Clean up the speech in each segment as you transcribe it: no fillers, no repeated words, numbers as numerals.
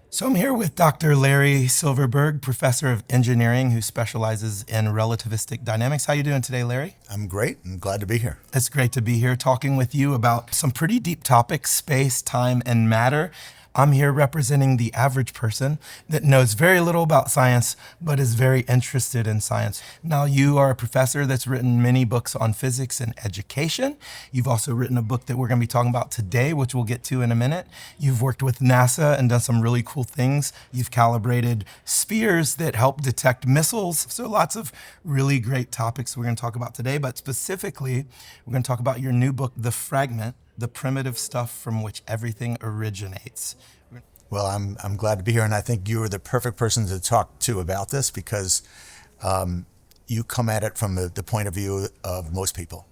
So I'm here with Dr. Larry Silverberg, professor of engineering who specializes in relativistic dynamics. How you doing today, Larry? I'm great and glad to be here. It's great to be here talking with you about some pretty deep topics, space, time, and matter. I'm here representing the average person that knows very little about science, but is very interested in science. Now, you are a professor that's written many books on physics and education. You've also written a book that we're going to be talking about today, which we'll get to in a minute. You've worked with NASA and done some really cool things. You've calibrated spheres that help detect missiles. So lots of really great topics we're going to talk about today, but specifically, we're going to talk about your new book, The Fragment, the primitive stuff from which everything originates. Well, I'm glad to be here, and I think you are the perfect person to talk to about this because you come at it from the point of view of most people.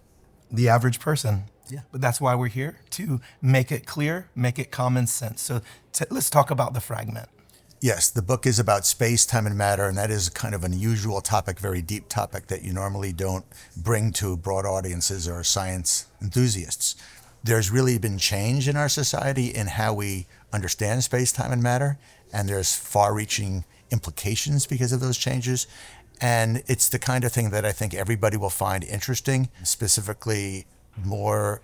The average person. Yeah. But that's why we're here, to make it clear, make it common sense. So let's talk about The Fragment. Yes, the book is about space, time, and matter, and that is kind of an unusual topic, very deep topic that you normally don't bring to broad audiences or science enthusiasts. There's really been change in our society in how we understand space, time, and matter, and there's far-reaching implications because of those changes. And it's the kind of thing that I think everybody will find interesting, specifically more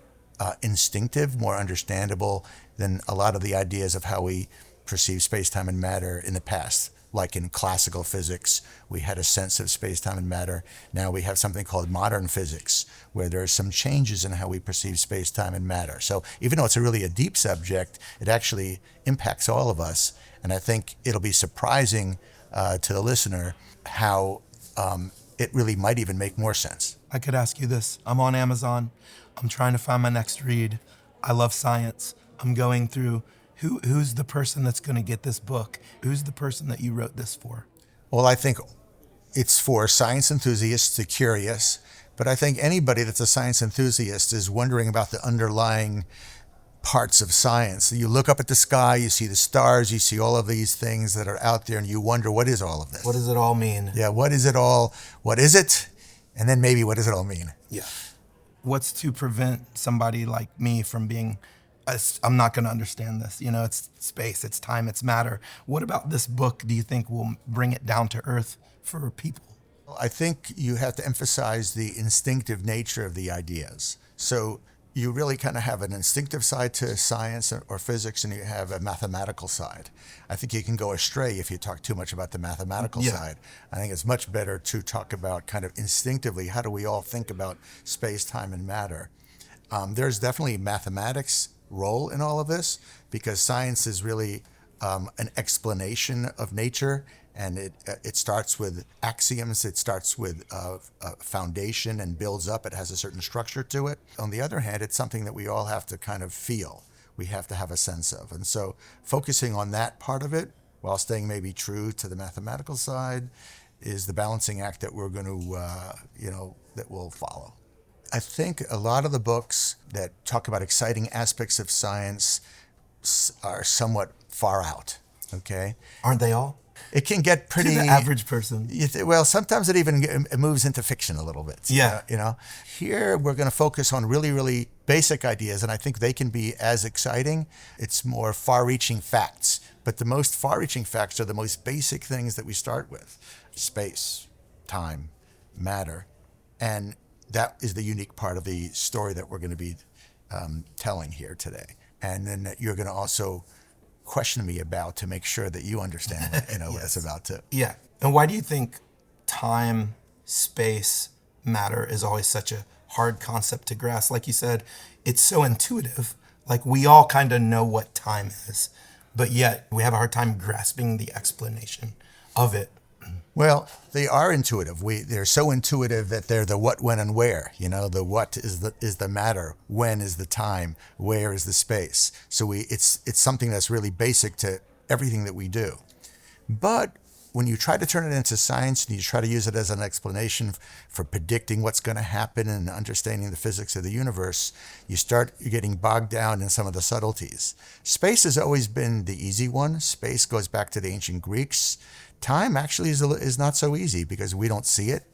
instinctive, more understandable than a lot of the ideas of how we perceive space, time, and matter in the past. Like in classical physics, we had a sense of space, time, and matter. Now we have something called modern physics, where there are some changes in how we perceive space, time, and matter. So even though it's a deep subject, it actually impacts all of us. And I think it'll be surprising to the listener how it really might even make more sense. I could ask you this. I'm on Amazon. I'm trying to find my next read. I love science. I'm going through who's the person that's going to get this book? Who's the person that you wrote this for? Well, I think it's for science enthusiasts, the curious, but I think anybody that's a science enthusiast is wondering about the underlying parts of science. You look up at the sky, you see the stars, you see all of these things that are out there, and you wonder, what is all of this? What does it all mean? Yeah, what is it all? What is it? And then maybe what does it all mean? Yeah. What's to prevent somebody like me from being, I'm not going to understand this. You know, it's space, it's time, it's matter. What about this book do you think will bring it down to earth for people? I think you have to emphasize the instinctive nature of the ideas. So you really kind of have an instinctive side to science or physics, and you have a mathematical side. I think you can go astray if you talk too much about the mathematical side. I think it's much better to talk about kind of instinctively, how do we all think about space, time, and matter? There's definitely mathematics role in all of this because science is really an explanation of nature, and it starts with axioms. It starts with a foundation and builds up. It has a certain structure to it. On the other hand, it's something that we all have to kind of feel. We have to have a sense of. And so focusing on that part of it while staying maybe true to the mathematical side is the balancing act that we're going to, that will follow. I think a lot of the books that talk about exciting aspects of science are somewhat far out, okay? Aren't they all? It can get pretty... To the average person. Well, sometimes it moves into fiction a little bit. Yeah. Here we're going to focus on really, really basic ideas, and I think they can be as exciting. It's more far-reaching facts, but the most far-reaching facts are the most basic things that we start with. Space, time, matter, and that is the unique part of the story that we're going to be telling here today. And then you're going to also question me about to make sure that you understand what it's about too. Yeah. And why do you think time, space, matter is always such a hard concept to grasp? Like you said, it's so intuitive. Like we all kind of know what time is, but yet we have a hard time grasping the explanation of it. Well, they are intuitive. They're so intuitive that they're the what, when, and where. The what is the matter, when is the time, where is the space. So it's something that's really basic to everything that we do. But when you try to turn it into science and you try to use it as an explanation for predicting what's going to happen and understanding the physics of the universe, you're getting bogged down in some of the subtleties. Space has always been the easy one. Space goes back to the ancient Greeks. Time actually is not so easy because we don't see it,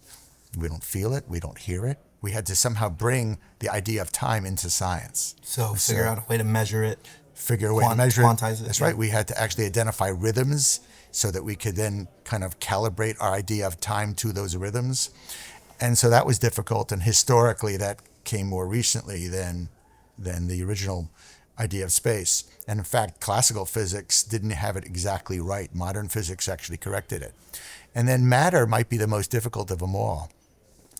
we don't feel it, we don't hear it. We had to somehow bring the idea of time into science. So figure out a way to measure it, figure a way to measure quantize it. That's Yeah. right. We had to actually identify rhythms so that we could then kind of calibrate our idea of time to those rhythms. And so that was difficult. And historically, that came more recently than the original idea of space. And in fact, classical physics didn't have it exactly right. Modern physics actually corrected it. And then matter might be the most difficult of them all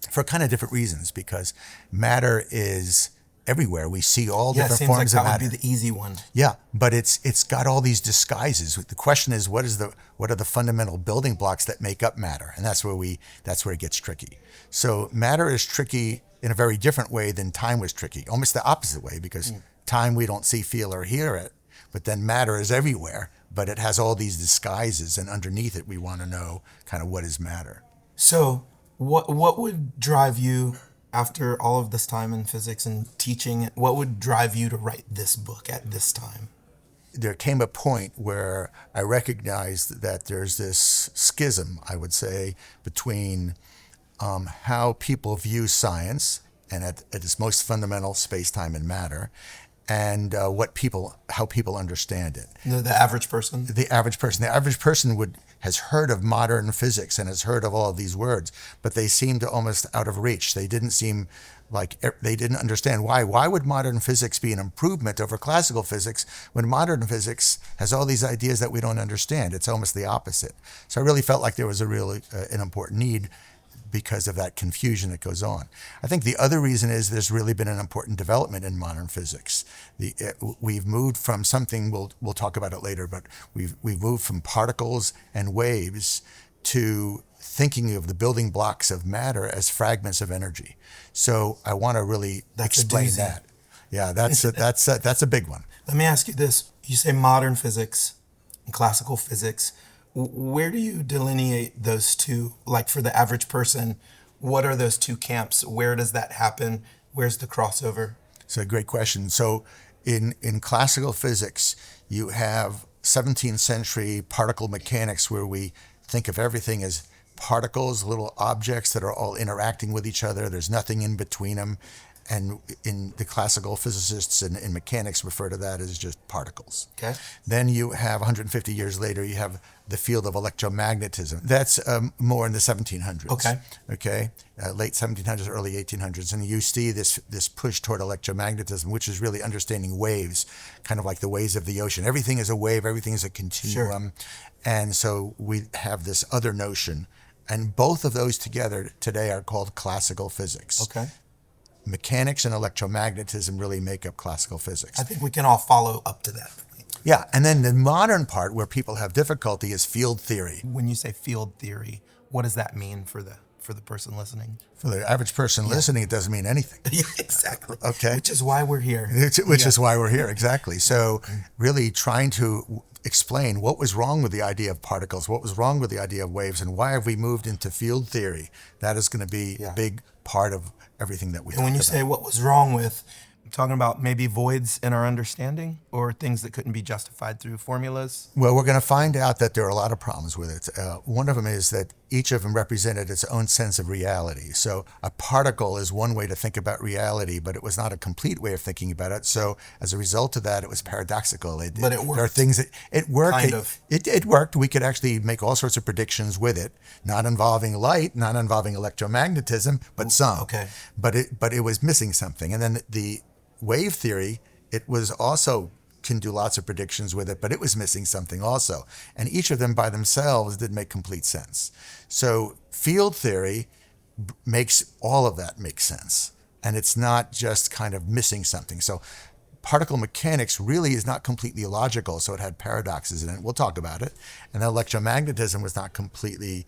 for kind of different reasons, because matter is everywhere. We see all Yeah, it different seems forms like of that matter. would be the easy one. Yeah, but it's got all these disguises. The question is, what are the fundamental building blocks that make up matter? And that's where it gets tricky. So matter is tricky in a very different way than time was tricky, almost the opposite way, because time we don't see, feel, or hear it, but then matter is everywhere, but it has all these disguises, and underneath it we want to know kind of what is matter. So, what would drive you, after all of this time in physics and teaching, what would drive you to write this book at this time? There came a point where I recognized that there's this schism, I would say, between how people view science and at its most fundamental, space, time, and matter, and how people understand it. The average person? The average person has heard of modern physics and has heard of all of these words, but they seemed almost out of reach. They didn't seem like they didn't understand why. Why would modern physics be an improvement over classical physics when modern physics has all these ideas that we don't understand? It's almost the opposite. So I really felt like there was a really an important need because of that confusion that goes on. I think the other reason is there's really been an important development in modern physics. We've moved from something, we'll talk about it later, but we've moved from particles and waves to thinking of the building blocks of matter as fragments of energy. So I want to really explain that. Yeah, that's a big one. Let me ask you this. You say modern physics and classical physics. Where do you delineate those two? Like for the average person, what are those two camps? Where does that happen? Where's the crossover? It's a great question. So in classical physics, you have 17th century particle mechanics, where we think of everything as particles, little objects that are all interacting with each other. There's nothing in between them. And in the classical physicists and in mechanics refer to that as just particles. Okay. Then you have 150 years later, you have the field of electromagnetism. That's more in the 1700s. Okay. Okay. Late 1700s, early 1800s, and you see this push toward electromagnetism, which is really understanding waves, kind of like the waves of the ocean. Everything is a wave. Everything is a continuum. Sure. And so we have this other notion, and both of those together today are called classical physics. Okay. Mechanics and electromagnetism really make up classical physics. I think we can all follow up to that point. Yeah, and then the modern part where people have difficulty is field theory. When you say field theory, what does that mean for the person listening? For the average person listening, it doesn't mean anything. Yeah, exactly. Okay. Which is why we're here. Which is why we're here, exactly. So really trying to explain what was wrong with the idea of particles, what was wrong with the idea of waves, and why have we moved into field theory. That is going to be a big part of everything that we talk about. And when you say what was wrong with, I'm talking about maybe voids in our understanding or things that couldn't be justified through formulas? Well, we're going to find out that there are a lot of problems with it. One of them is that each of them represented its own sense of reality. So a particle is one way to think about reality, but it was not a complete way of thinking about it. So as a result of that, it was paradoxical. But it worked. There are things that it worked. Kind of. It worked. We could actually make all sorts of predictions with it, not involving light, not involving electromagnetism, but some. Okay. But it was missing something. And then the wave theory, it was also can do lots of predictions with it, but it was missing something also. And each of them by themselves didn't make complete sense. So field theory makes all of that make sense. And it's not just kind of missing something. So particle mechanics really is not completely illogical, so it had paradoxes in it. We'll talk about it. And electromagnetism was not completely,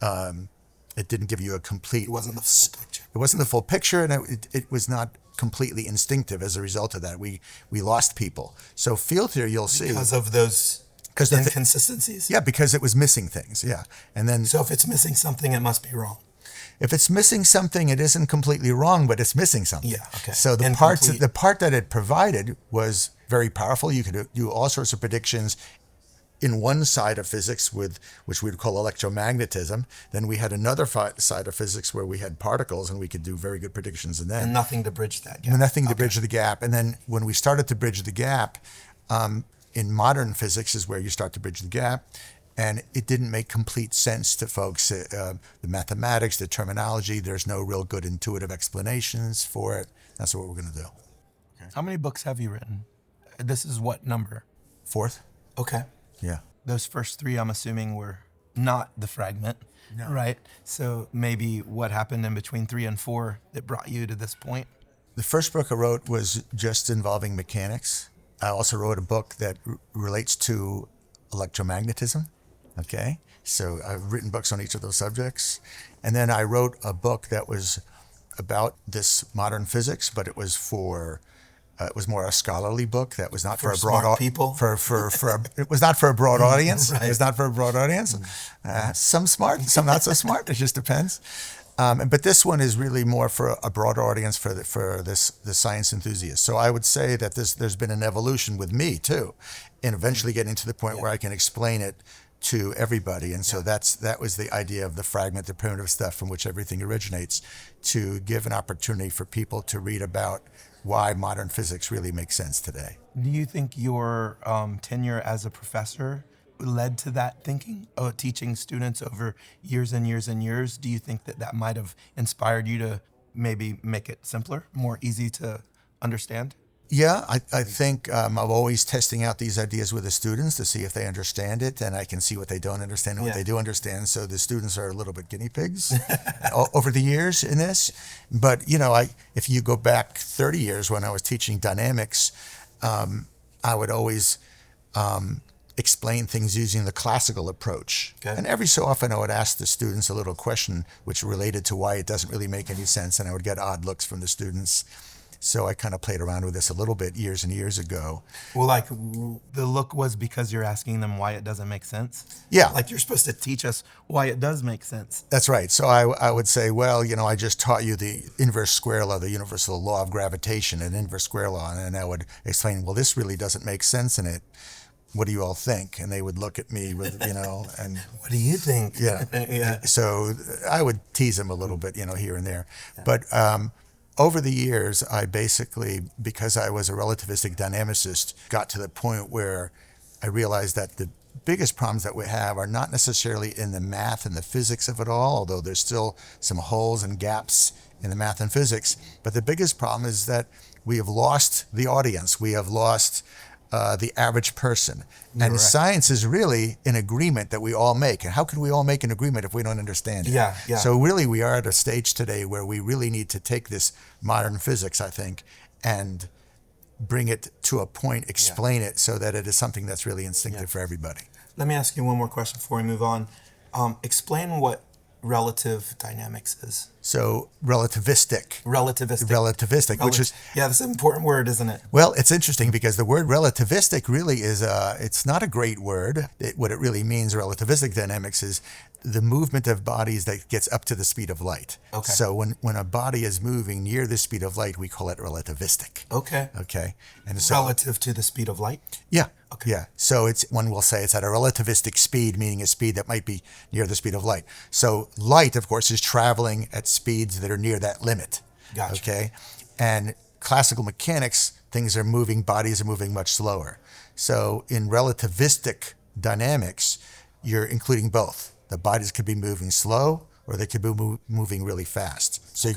it didn't give you a complete... It wasn't the full picture. It wasn't the full picture, and it was not completely instinctive as a result of that. We lost people. So field theory, you'll see. Because of those inconsistencies? Yeah, because it was missing things, yeah. And then... So if it's missing something, it must be wrong. If it's missing something, it isn't completely wrong, but it's missing something. Yeah, okay. So the part that it provided was very powerful. You could do all sorts of predictions in one side of physics, which we'd call electromagnetism. Then we had another side of physics where we had particles, and we could do very good predictions in that. And nothing to bridge that gap. Nothing to bridge the gap. And then when we started to bridge the gap, In modern physics is where you start to bridge the gap. And it didn't make complete sense to folks. The mathematics, the terminology, there's no real good intuitive explanations for it. That's what we're going to do. How many books have you written? This is what number? 4th? Okay. Yeah. Those first 3, I'm assuming, were not the fragment, right? So maybe what happened in between 3 and 4 that brought you to this point? The first book I wrote was just involving mechanics. I also wrote a book that relates to electromagnetism. Okay, so I've written books on each of those subjects. And then I wrote a book that was about modern physics, but it was it was more a scholarly book that was not for a broad people. It was not for a broad audience. Right. It was not for a broad audience. Some smart, some not so smart. It just depends. But this one is really more for a broader audience for the science enthusiast. So I would say that there's been an evolution with me too, in eventually getting to the point where I can explain it to everybody. And so that was the idea of the fragment, the primitive stuff from which everything originates, to give an opportunity for people to read about why modern physics really makes sense today. Do you think your tenure as a professor led to that thinking, teaching students over years and years and years? Do you think that might have inspired you to maybe make it simpler, more easy to understand? Yeah, I think I'm always testing out these ideas with the students to see if they understand it, and I can see what they don't understand and what they do understand. So the students are a little bit guinea pigs over the years in this. But, if you go back 30 years when I was teaching dynamics, I would always explain things using the classical approach. Okay. And every so often I would ask the students a little question which related to why it doesn't really make any sense, and I would get odd looks from the students. So I kind of played around with this a little bit years and years ago. Well, the look was because you're asking them why it doesn't make sense? Yeah. Like you're supposed to teach us why it does make sense. That's right. So I would say, well, I just taught you the inverse square law, the universal law of gravitation, and inverse square law. And I would explain, well, this really doesn't make sense in it. What do you all think? And they would look at me with, and what do you think? Yeah. Yeah. So I would tease them a little bit, here and there. But over the years, I basically, because I was a relativistic dynamicist, got to the point where I realized that the biggest problems that we have are not necessarily in the math and the physics of it all, although there's still some holes and gaps in the math and physics. But the biggest problem is that we have lost the audience. We have lost the average person. And right. Science is really an agreement that we all make. And how can we all make an agreement if we don't understand it? Yeah. So really we are at a stage today where we really need to take this modern physics, I think, and bring it to a point, explain it so that it is something that's really instinctive for everybody. Let me ask you one more question before we move on. Explain what relative dynamics is. So relativistic, which is... Yeah, that's an important word, isn't it? Well, it's interesting because the word relativistic really is, it's not a great word. What it really means, relativistic dynamics, is the movement of bodies that gets up to the speed of light. Okay. So when a body is moving near the speed of light, we call it relativistic. Okay. And so, relative to the speed of light? Yeah. Okay. Yeah. So one will say it's at a relativistic speed, meaning a speed that might be near the speed of light. So light, of course, is traveling at speeds that are near that limit. Gotcha. Okay. And classical mechanics, bodies are moving much slower. So in relativistic dynamics, you're including both. The bodies could be moving slow, or they could be moving really fast. So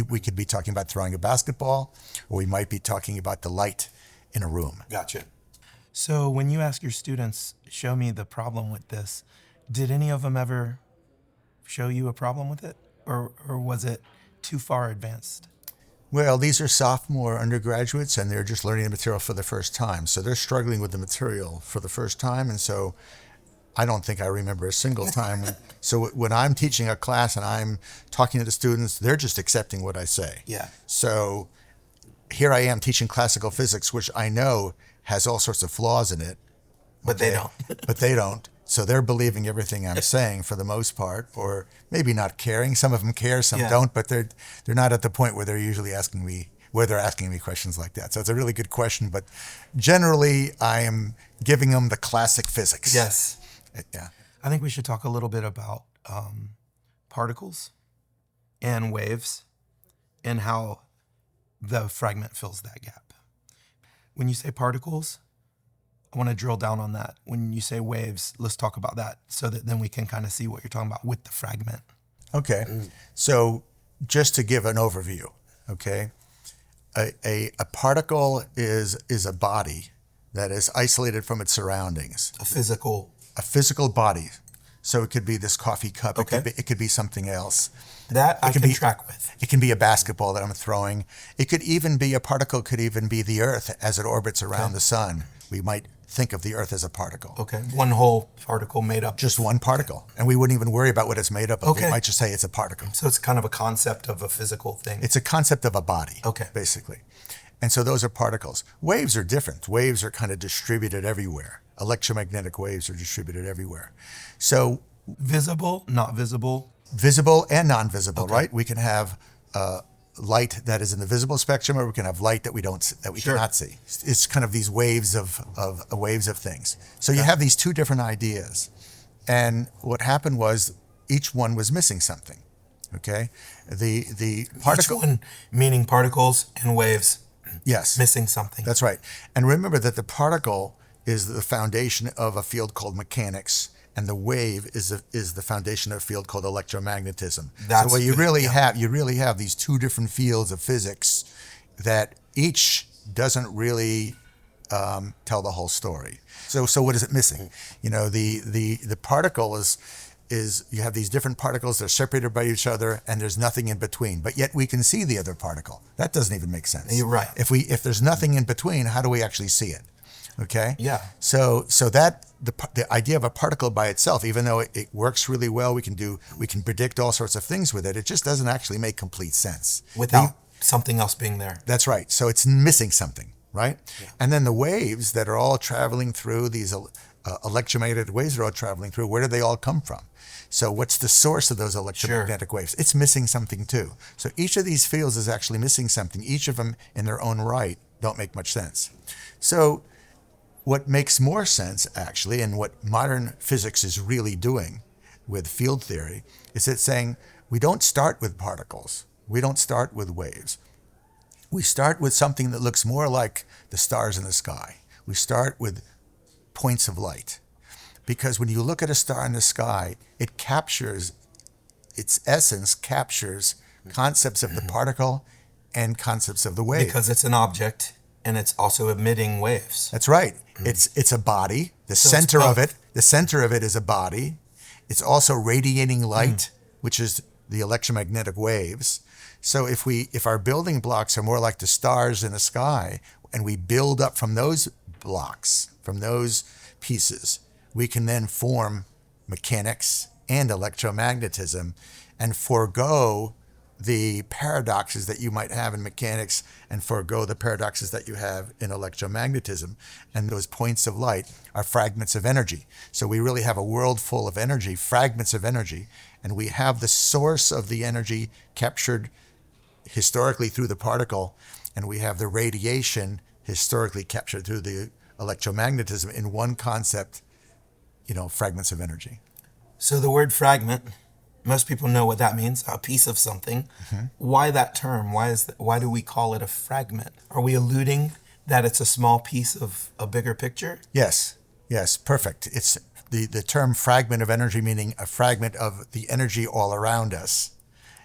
we could be talking about throwing a basketball, or we might be talking about the light in a room. Gotcha. So when you ask your students, show me the problem with this, did any of them ever show you a problem with it? Or was it too far advanced? Well, these are sophomore undergraduates, and they're just learning the material for the first time. So they're struggling with the material for the first time, and so I don't think I remember a single time. So when I'm teaching a class and I'm talking to the students, they're just accepting what I say. Yeah. So here I am teaching classical physics, which I know has all sorts of flaws in it. But they don't. But they don't. So they're believing everything I'm saying for the most part, or maybe not caring. Some of them care, some don't, but they're not at the point where they're asking me questions like that. So it's a really good question, but generally I am giving them the classic physics. Yes. Yeah. I think we should talk a little bit about particles and waves and how the fragment fills that gap. When you say particles, I want to drill down on that. When you say waves, let's talk about that so that then we can kind of see what you're talking about with the fragment. Okay. So just to give an overview, okay, a particle is a body that is isolated from its surroundings. A physical body. So it could be this coffee cup. Okay. It could be something else. That I can track with. It can be a basketball that I'm throwing. It could even be a particle, could even be the Earth as it orbits around the sun. We might think of the Earth as a particle. Okay. One whole particle made up. Just one particle. And we wouldn't even worry about what it's made up of. Okay. We might just say it's a particle. So it's kind of a concept of a physical thing. It's a concept of a body, basically. And so those are particles. Waves are different. Waves are kind of distributed everywhere. Electromagnetic waves are distributed everywhere. So visible, not visible. Visible and non-visible, right? We can have light that is in the visible spectrum, or we can have light that we cannot see. It's kind of these waves of things. So you have these two different ideas, and what happened was each one was missing something. Okay, the particle, each one meaning particles and waves. Yes, missing something. That's right. And remember that the particle is the foundation of a field called mechanics. And the wave is the foundation of a field called electromagnetism. So what you really have these two different fields of physics that each doesn't really tell the whole story. So what is it missing? You know, the particle is you have these different particles, they're separated by each other, and there's nothing in between. But yet we can see the other particle. That doesn't even make sense. You're right. If there's nothing in between, how do we actually see it? Okay. Yeah. So that the idea of a particle by itself, even though it works really well, we can predict all sorts of things with it. It just doesn't actually make complete sense without something else being there. That's right. So it's missing something, right? Yeah. And then the waves that are all traveling through these electromagnetic waves that are all traveling through. Where do they all come from? So what's the source of those electromagnetic waves? It's missing something too. So each of these fields is actually missing something. Each of them in their own right don't make much sense. So what makes more sense, actually, and what modern physics is really doing with field theory, is it's saying we don't start with particles. We don't start with waves. We start with something that looks more like the stars in the sky. We start with points of light. Because when you look at a star in the sky, it captures, its essence captures concepts of the particle and concepts of the wave. Because it's an object. And it's also emitting waves. That's right. It's a body. The center of it is a body. It's also radiating light, which is the electromagnetic waves. So if our building blocks are more like the stars in the sky, and we build up from those blocks, from those pieces, we can then form mechanics and electromagnetism and forego the paradoxes that you might have in mechanics and forego the paradoxes that you have in electromagnetism. And those points of light are fragments of energy. So we really have a world full of energy, fragments of energy, and we have the source of the energy captured historically through the particle, and we have the radiation historically captured through the electromagnetism in one concept, fragments of energy. So the word fragment, most people know what that means, a piece of something. Mm-hmm. Why that term? Why do we call it a fragment? Are we alluding that it's a small piece of a bigger picture? Yes, perfect. It's the term fragment of energy, meaning a fragment of the energy all around us.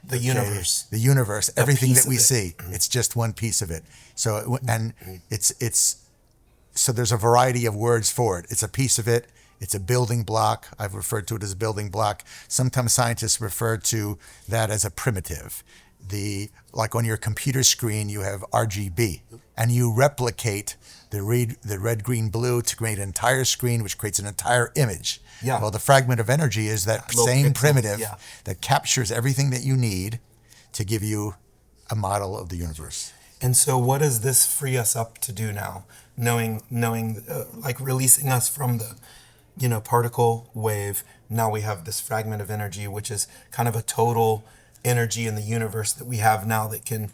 The universe. The universe, everything that we see. Mm-hmm. It's just one piece of it. So, and so there's a variety of words for it. It's a piece of it. It's a building block. I've referred to it as a building block. Sometimes scientists refer to that as a primitive. Like on your computer screen, you have RGB, and you replicate the red, green, blue to create an entire screen, which creates an entire image. Yeah. Well, the fragment of energy is that same primitive yeah. that captures everything that you need to give you a model of the universe. And so what does this free us up to do now? Knowing like releasing us from the particle wave, now we have this fragment of energy, which is kind of a total energy in the universe that we have now that can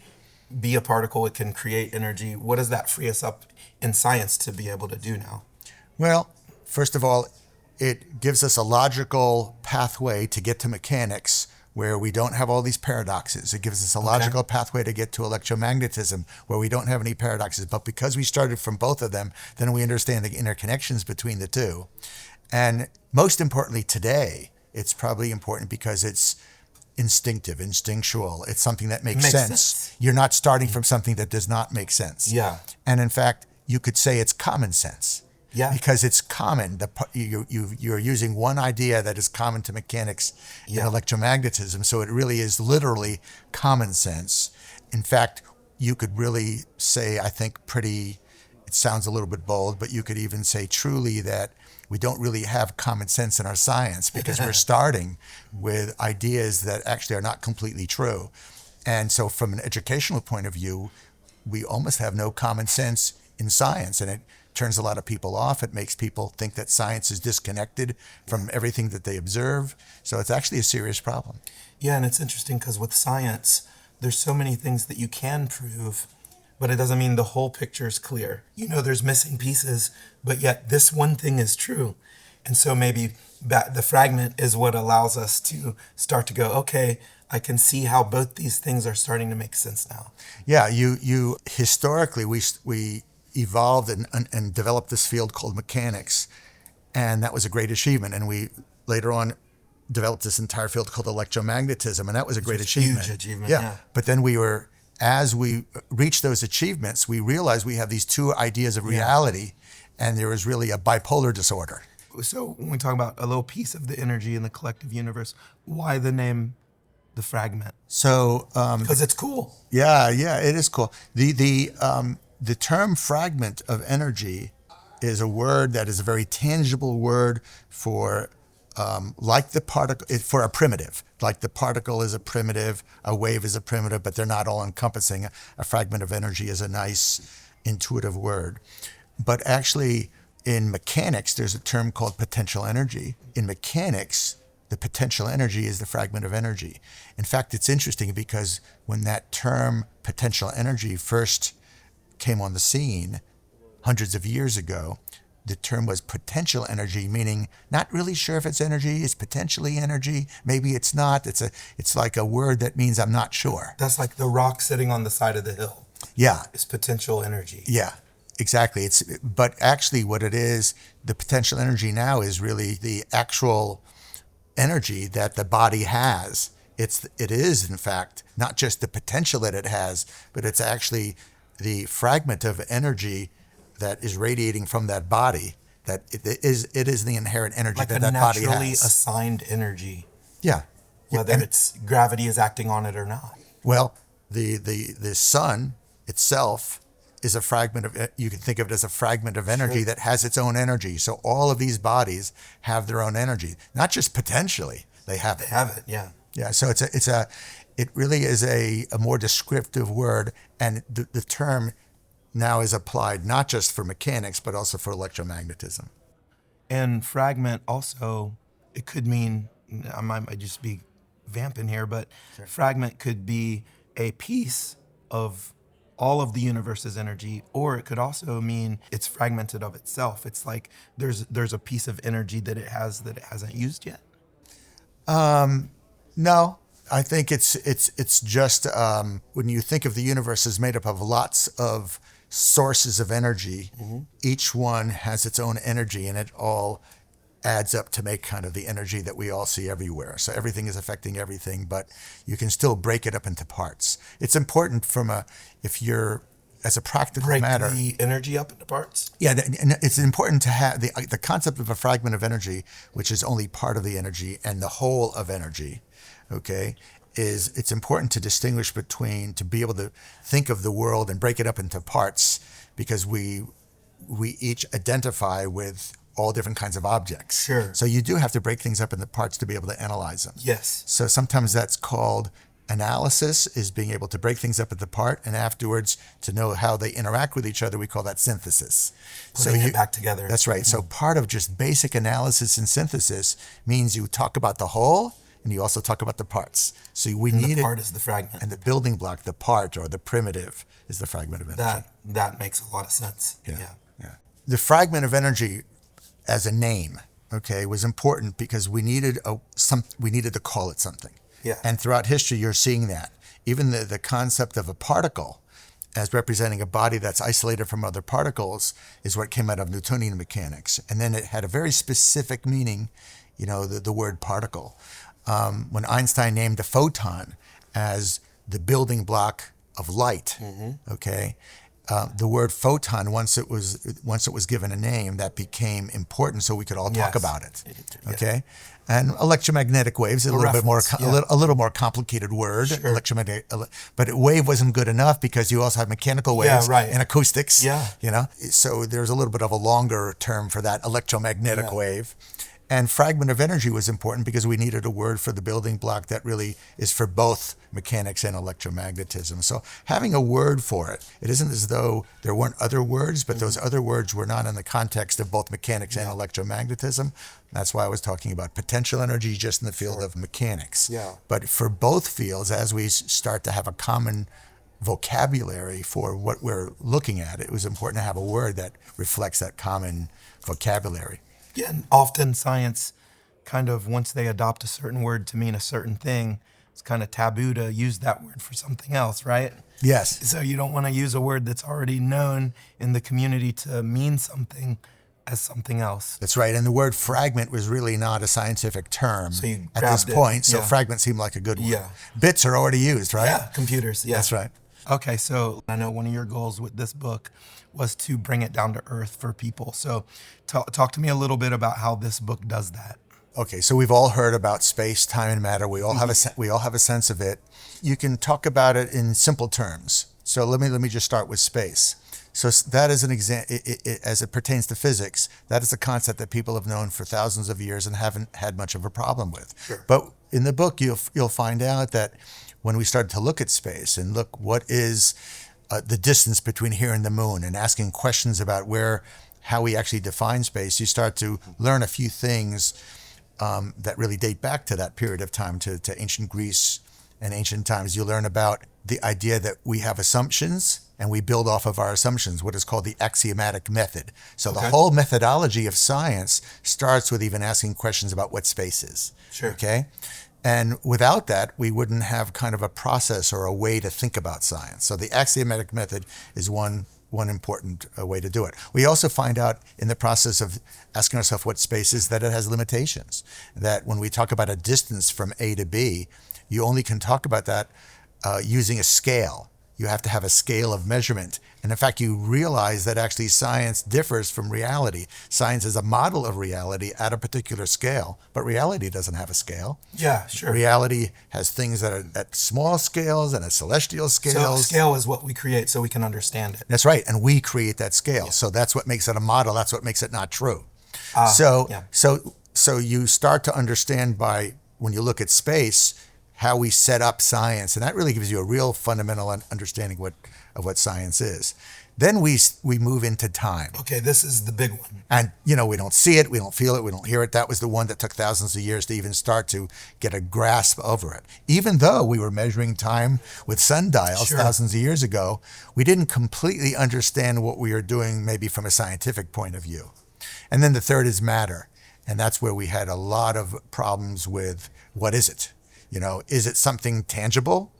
be a particle, it can create energy. What does that free us up in science to be able to do now? Well, first of all, it gives us a logical pathway to get to mechanics where we don't have all these paradoxes. It gives us a logical pathway to get to electromagnetism where we don't have any paradoxes. But because we started from both of them, then we understand the interconnections between the two. And most importantly today, it's probably important because it's instinctive, instinctual. It's something that makes sense. You're not starting from something that does not make sense. Yeah. And in fact, you could say it's common sense. Yeah. Because it's common. You're using one idea that is common to mechanics and electromagnetism. So it really is literally common sense. In fact, you could really say, I think it sounds a little bit bold, but you could even say truly that we don't really have common sense in our science because we're starting with ideas that actually are not completely true. And so from an educational point of view, we almost have no common sense in science, and it turns a lot of people off. It makes people think that science is disconnected from everything that they observe. So it's actually a serious problem. Yeah, and it's interesting because with science, there's so many things that you can prove, but it doesn't mean the whole picture is clear. You know, there's missing pieces, but yet this one thing is true. And so maybe the fragment is what allows us to start to go, okay, I can see how both these things are starting to make sense now. Yeah, you historically, we evolved and developed this field called mechanics, and that was a great achievement. And we later on developed this entire field called electromagnetism, and that was a great achievement. Huge achievement. Yeah. But then as we reached those achievements, we realized we have these two ideas of reality, and there was really a bipolar disorder. So when we talk about a little piece of the energy in the collective universe, why the name the fragment? So because it's cool. Yeah, it is cool. The term fragment of energy is a word that is a very tangible word for like the particle, for a primitive. Like the particle is a primitive, a wave is a primitive, but they're not all encompassing. A fragment of energy is a nice, intuitive word. But actually, in mechanics, there's a term called potential energy. In mechanics, the potential energy is the fragment of energy. In fact, it's interesting because when that term potential energy first came on the scene hundreds of years ago, the term was potential energy, meaning not really sure if it's energy, it's potentially energy, maybe it's not. It's like a word that means I'm not sure. That's like the rock sitting on the side of the hill. Yeah. It's potential energy. Yeah, exactly. But actually what it is, the potential energy now is really the actual energy that the body has. It is, in fact, not just the potential that it has, but it's actually the fragment of energy that is radiating from that body, that it is the inherent energy like that body has. Like a naturally assigned energy. Yeah. Whether it's gravity is acting on it or not. Well, the sun itself is a fragment of, you can think of it as a fragment of energy that has its own energy. So all of these bodies have their own energy, not just potentially, they have it. They have it, yeah. Yeah, so it really is a more descriptive word, and the term now is applied not just for mechanics, but also for electromagnetism. And fragment also, it could mean, I might just be vamping here, but fragment could be a piece of all of the universe's energy, or it could also mean it's fragmented of itself. It's like there's a piece of energy that it has that it hasn't used yet. No, I think it's just when you think of the universe as made up of lots of sources of energy, each one has its own energy, and it all adds up to make kind of the energy that we all see everywhere. So everything is affecting everything, but you can still break it up into parts. It's important as a practical matter. Break the energy up into parts? Yeah, and it's important to have the concept of a fragment of energy, which is only part of the energy, and the whole of energy, okay, it's important to distinguish between, to be able to think of the world and break it up into parts, because we each identify with all different kinds of objects. Sure. So you do have to break things up into parts to be able to analyze them. Yes. So sometimes that's called analysis, is being able to break things up into part, and afterwards to know how they interact with each other, we call that synthesis. Putting it back together. That's right. So part of just basic analysis and synthesis means you talk about the whole, and you also talk about the parts. So the part is the fragment. And the building block, the part or the primitive, is the fragment of energy. That makes a lot of sense. Yeah. The fragment of energy as a name, okay, was important because we needed to call it something. Yeah. And throughout history, you're seeing that. Even the concept of a particle as representing a body that's isolated from other particles is what came out of Newtonian mechanics. And then it had a very specific meaning, the word particle. When Einstein named a photon as the building block of light, okay, the word photon, once it was given a name, that became important, so we could all talk about it. Okay, and electromagnetic waves, a little more complicated word. Sure. Electromagnetic, but wave wasn't good enough because you also have mechanical waves and acoustics. Yeah. So there's a little bit of a longer term for that electromagnetic wave. And fragment of energy was important because we needed a word for the building block that really is for both mechanics and electromagnetism. So having a word for it, it isn't as though there weren't other words, but those other words were not in the context of both mechanics and electromagnetism. That's why I was talking about potential energy just in the field of mechanics. Yeah. But for both fields, as we start to have a common vocabulary for what we're looking at, it was important to have a word that reflects that common vocabulary. Yeah, and often science kind of, once they adopt a certain word to mean a certain thing, it's kind of taboo to use that word for something else, right? Yes. So you don't want to use a word that's already known in the community to mean something as something else. That's right. And the word fragment was really not a scientific term at this point. So fragment seemed like a good one. Yeah. Bits are already used, right? Yeah, computers. Yeah. That's right. Okay, so I know one of your goals with this book was to bring it down to earth for people. So talk to me a little bit about how this book does that. Okay, so we've all heard about space, time, and matter. We all have a sense of it. You can talk about it in simple terms. So let me just start with space. So that is an example, as it pertains to physics, that is a concept that people have known for thousands of years and haven't had much of a problem with. Sure. But in the book, you'll find out that when we started to look at space and look what is the distance between here and the moon and asking questions about how we actually define space, you start to learn a few things that really date back to that period of time, to ancient Greece and ancient times. You learn about the idea that we have assumptions and we build off of our assumptions, what is called the axiomatic method. So the whole methodology of science starts with even asking questions about what space is. Sure. Okay? And without that, we wouldn't have kind of a process or a way to think about science. So the axiomatic method is one important way to do it. We also find out in the process of asking ourselves what space is that it has limitations. That when we talk about a distance from A to B, you only can talk about that using a scale. You have to have a scale of measurement. And in fact, you realize that actually science differs from reality. Science is a model of reality at a particular scale, but reality doesn't have a scale. Yeah, sure. Reality has things that are at small scales and at celestial scales. So scale is what we create so we can understand it. That's right. And we create that scale. Yeah. So that's what makes it a model. That's what makes it not true. So you start to understand when you look at space, how we set up science, and that really gives you a real fundamental understanding of what science is. Then we move into time. Okay, this is the big one. And, we don't see it, we don't feel it, we don't hear it. That was the one that took thousands of years to even start to get a grasp over it. Even though we were measuring time with sundials thousands of years ago, we didn't completely understand what we were doing, maybe from a scientific point of view. And then the third is matter. And that's where we had a lot of problems with what is it? Is it something tangible,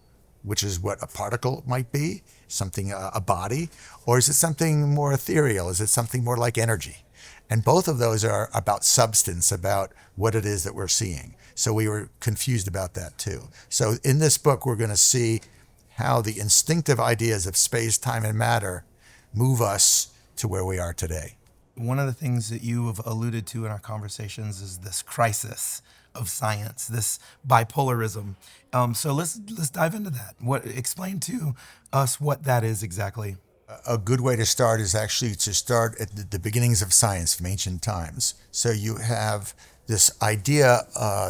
which is what a particle might be, something, a body, or is it something more ethereal? Is it something more like energy? And both of those are about substance, about what it is that we're seeing. So we were confused about that too. So in this book, we're going to see how the instinctive ideas of space, time, and matter move us to where we are today. One of the things that you have alluded to in our conversations is this crisis of science, this bipolarism. So let's dive into that. Explain to us what that is exactly. A good way to start is actually to start at the beginnings of science from ancient times. So you have this idea,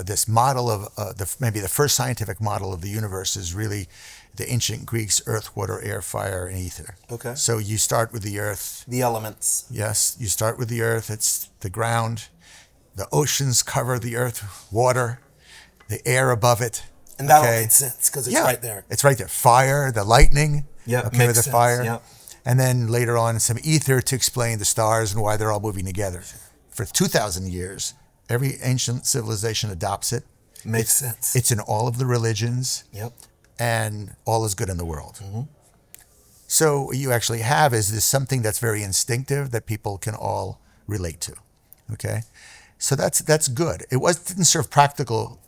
this model of maybe the first scientific model of the universe is really the ancient Greeks: earth, water, air, fire, and ether. Okay. So you start with the earth. The elements. Yes, you start with the earth. It's the ground. The oceans cover the earth, water, the air above it. And that all makes sense because it's right there. It's right there. Fire, the lightning. Yeah, okay, with the fire. Yep. And then later on, some ether to explain the stars and why they're all moving together. For 2,000 years, every ancient civilization adopts it. Makes sense. It's in all of the religions, Yep. and all is good in the world. So what you actually have is this something that's very instinctive that people can all relate to. Okay, so that's good. Didn't serve practical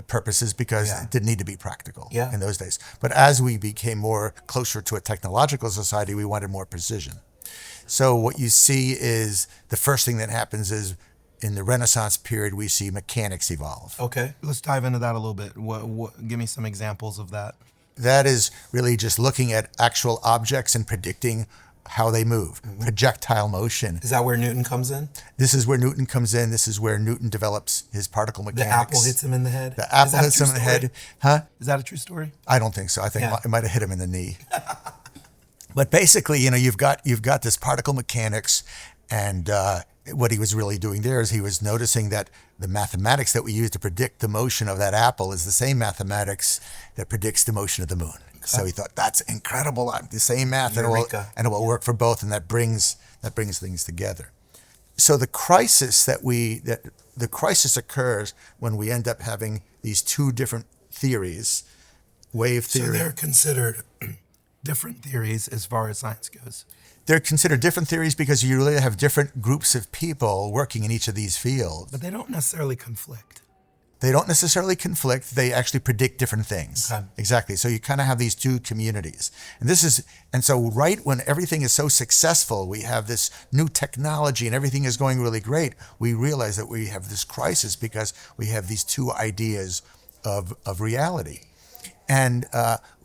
purposes because Yeah. it didn't need to be practical Yeah. in those days. But as we became more closer to a technological society, we wanted more precision. So what you see is the first thing that happens is in the Renaissance period we see mechanics evolve. Okay. Let's dive into that a little bit. Give me some examples of that. That is really just looking at actual objects and predicting how they move. Projectile motion. Is that where Newton comes in? This is where Newton comes in. This is where Newton develops his particle The mechanics. apple hits him in the head? The Is apple that a hits true him in the story? head. Huh? Is that a true story? I don't think so. I think Yeah. it might have hit him in the knee. But basically, you've got this particle mechanics, and what he was really doing there is he was noticing that the mathematics that we use to predict the motion of that apple is the same mathematics that predicts the motion of the moon. So he thought, that's incredible. The same math, and Eureka. it will work for both, and that brings things together. So the crisis the crisis occurs when we end up having these two different theories, wave So theory. they're considered different theories as far as science goes. They're considered different theories because you really have different groups of people working in each of these fields. But they don't necessarily conflict. They don't necessarily conflict. They actually predict different things. Okay. Exactly. So you kind of have these two communities. And so right when everything is so successful, we have this new technology and everything is going really great, we realize that we have this crisis because we have these two ideas of reality. And,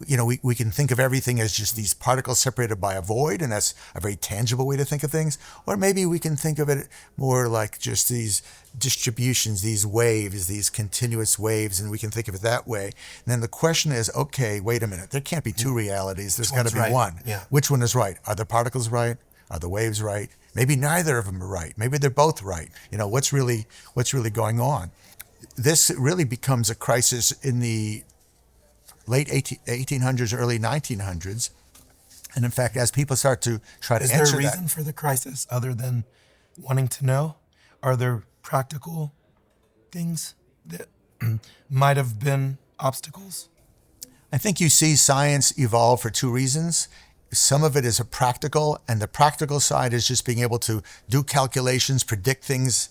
we can think of everything as just these particles separated by a void, and that's a very tangible way to think of things. Or maybe we can think of it more like just these distributions, these waves, these continuous waves, and we can think of it that way. And then the question is, okay, wait a minute. There can't be two realities. There's got to be right? one. Yeah. Which one is right? Are the particles right? Are the waves right? Maybe neither of them are right. Maybe they're both right. What's really going on? This really becomes a crisis in the late 1800s, early 1900s. And in fact, as people start to try to Is answer there a that, reason for the crisis other than wanting to know? Are there practical things that might have been obstacles? I think you see science evolve for two reasons. Some of it is a practical, and the practical side is just being able to do calculations, predict things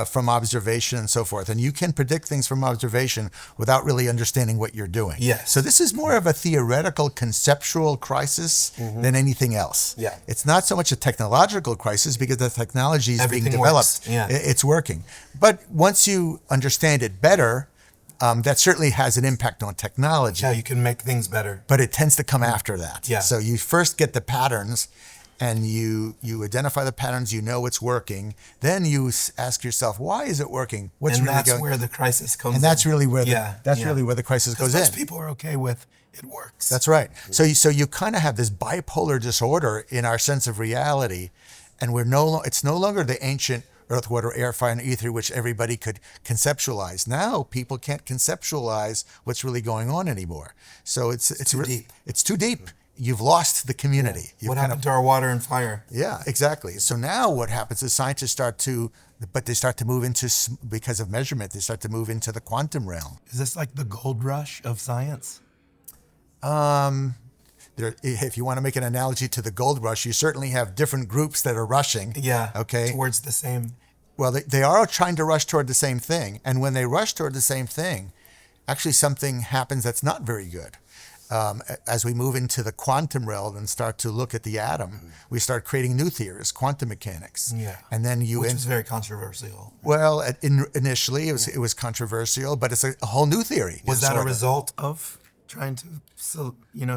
from observation and so forth. And you can predict things from observation without really understanding what you're doing. Yes. So this is more of a theoretical, conceptual crisis than anything else. Yeah. It's not so much a technological crisis because the technology is being Everything developed. works. Yeah. It's working. But once you understand it better, that certainly has an impact on technology. Yeah, you can make things better. But it tends to come after that. Yeah. So you first get the patterns, and you identify the patterns, you know it's working. Then you ask yourself, why is it working? What's And really that's going? where the crisis comes in. And that's really where Yeah. where the crisis goes in. Most people are okay with it works. That's right. So you kind of have this bipolar disorder in our sense of reality, and it's no longer the ancient earth, water, air, fire, and ether, which everybody could conceptualize. Now people can't conceptualize what's really going on anymore. So it's too deep. It's too deep. You've lost the community. You've What kind happened to our water and fire? Yeah, exactly. So now what happens is scientists start to move into, because of measurement, they start to move into the quantum realm. Is this like the gold rush of science? If you want to make an analogy to the gold rush, you certainly have different groups that are rushing. Yeah. Okay. Towards the same. Well, they are trying to rush toward the same thing. And when they rush toward the same thing, actually something happens that's not very good. As we move into the quantum realm and start to look at the atom, we start creating new theories, quantum mechanics. Yeah. And then Which is very controversial. well, initially it was controversial, but it's a whole new theory. Was that a sort of. result of trying to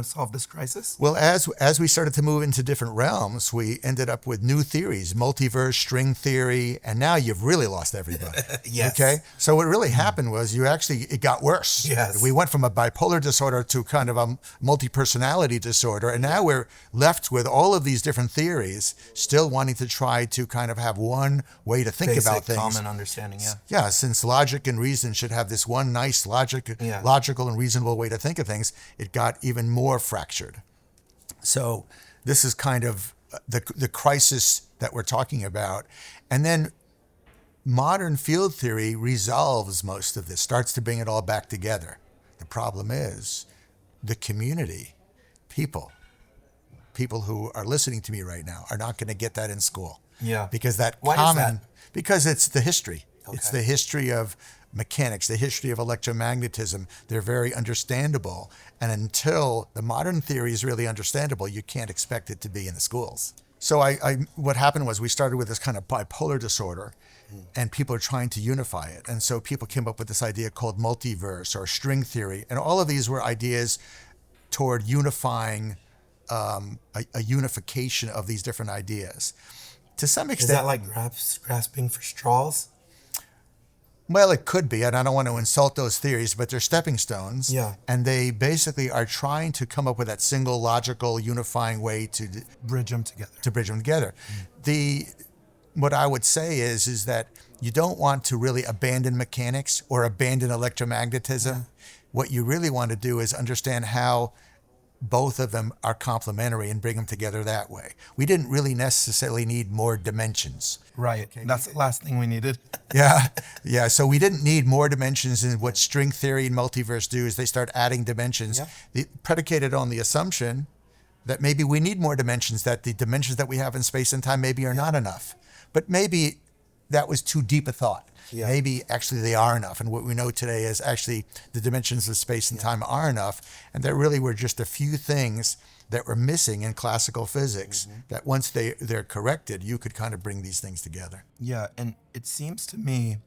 solve this crisis? Well, as we started to move into different realms, we ended up with new theories, multiverse, string theory, and now you've really lost everybody. Yes. Okay? So what really happened was it got worse. Yes. We went from a bipolar disorder to kind of a multi-personality disorder, and now we're left with all of these different theories, still wanting to try to kind of have one way to think Basic about things. common understanding, yeah. Yeah, since logic and reason should have this one nice logical and reasonable way to think of things, it got even more fractured. So this is kind of the crisis that we're talking about. And then Modern field theory resolves most of this, starts to bring it all back together. The problem is the community, people who are listening to me right now are not going to get that in school. Yeah. Because that Why is that? because it's the history. Okay. It's the history of mechanics, the history of electromagnetism. They're very understandable. And until the modern theory is really understandable, you can't expect it to be in the schools. So what happened was we started with this kind of bipolar disorder, and people are trying to unify it. And so people came up with this idea called multiverse or string theory. And all of these were ideas toward unifying, a unification of these different ideas. To some extent. Is that like grasping for straws? Well, it could be, and I don't want to insult those theories, but they're stepping stones. Yeah. And they basically are trying to come up with that single logical unifying way to Bridge them together. bridge them together. What I would say is that you don't want to really abandon mechanics or abandon electromagnetism. Yeah. What you really want to do is understand how both of them are complementary and bring them together that way. We didn't really necessarily need more dimensions. Right. That's the last thing we needed. Yeah. So we didn't need more dimensions. And what string theory and multiverse do is they start adding dimensions, predicated on the assumption that maybe we need more dimensions, that the dimensions that we have in space and time maybe are not enough. But maybe that was too deep a thought. Yeah. Maybe actually they are enough. And what we know today is actually the dimensions of space and time are enough. And there really were just a few things that were missing in classical physics that once they're corrected, you could kind of bring these things together. Yeah, and it seems to me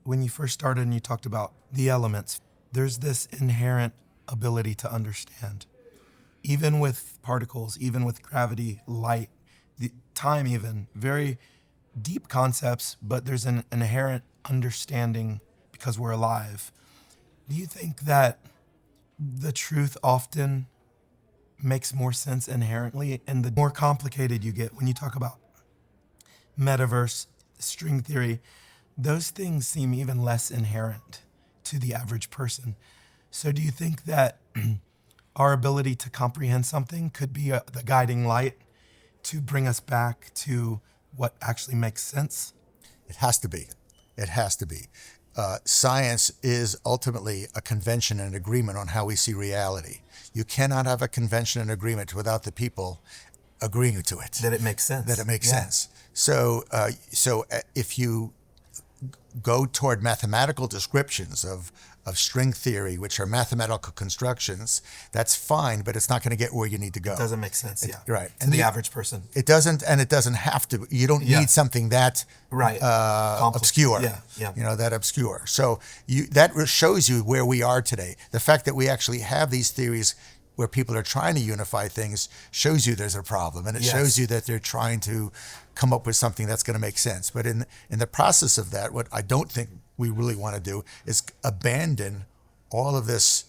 when you first started and you talked about the elements, there's this inherent ability to understand. Even with particles, even with gravity, light, the time even, very deep concepts, but there's an inherent understanding because we're alive. Do you think that the truth often makes more sense inherently, and the more complicated you get when you talk about metaverse, string theory, those things seem even less inherent to the average person. So do you think that our ability to comprehend something could be the guiding light to bring us back to what actually makes sense? It has to be. It has to be. Science is ultimately a convention and agreement on how we see reality. You cannot have a convention and agreement without the people agreeing to it. That it makes sense. Sense. So if you go toward mathematical descriptions of string theory, which are mathematical constructions, that's fine, but it's not going to get where you need to go. It doesn't make sense, Right. To the average person. It doesn't, and it doesn't have to. You don't need something that obscure. That obscure. So that shows you where we are today. The fact that we actually have these theories where people are trying to unify things shows you there's a problem, and it shows you that they're trying to come up with something that's going to make sense. But in the process of that, what I don't think we really want to do is abandon all of this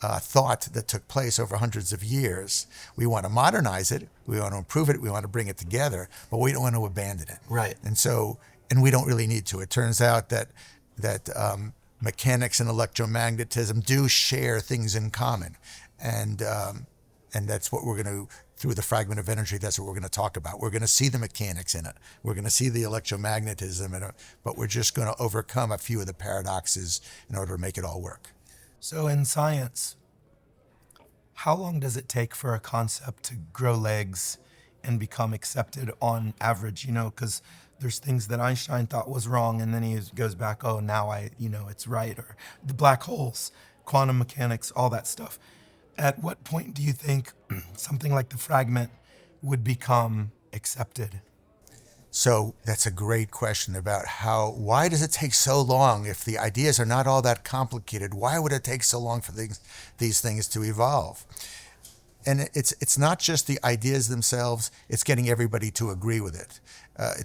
thought that took place over hundreds of years. We want to modernize it, we want to improve it, we want to bring it together, but we don't want to abandon it. Right. And we don't really need to. It turns out that mechanics and electromagnetism do share things in common, and that's what we're going to, through the fragment of energy, that's what we're going to talk about. We're going to see the mechanics in it. We're going to see the electromagnetism in it, but we're just going to overcome a few of the paradoxes in order to make it all work. So in science, how long does it take for a concept to grow legs and become accepted on average? Because there's things that Einstein thought was wrong, and then he goes back, oh, now it's right. Or the black holes, quantum mechanics, all that stuff. At what point do you think something like the fragment would become accepted? So that's a great question about why does it take so long if the ideas are not all that complicated? Why would it take so long for these things to evolve? And it's not just the ideas themselves, it's getting everybody to agree with it,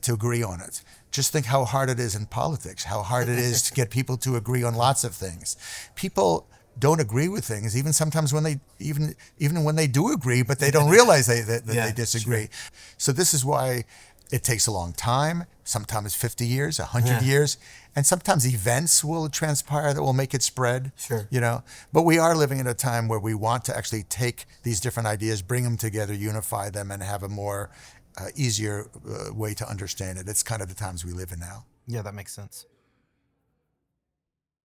to agree on it. Just think how hard it is in politics, how hard it is to get people to agree on lots of things. People don't agree with things, even sometimes when when they do agree, but they don't realize that they disagree. Sure. So this is why it takes a long time, sometimes 50 years, 100 years, and sometimes events will transpire that will make it spread. Sure. But we are living in a time where we want to actually take these different ideas, bring them together, unify them, and have a more easier way to understand it. It's kind of the times we live in now. Yeah, that makes sense.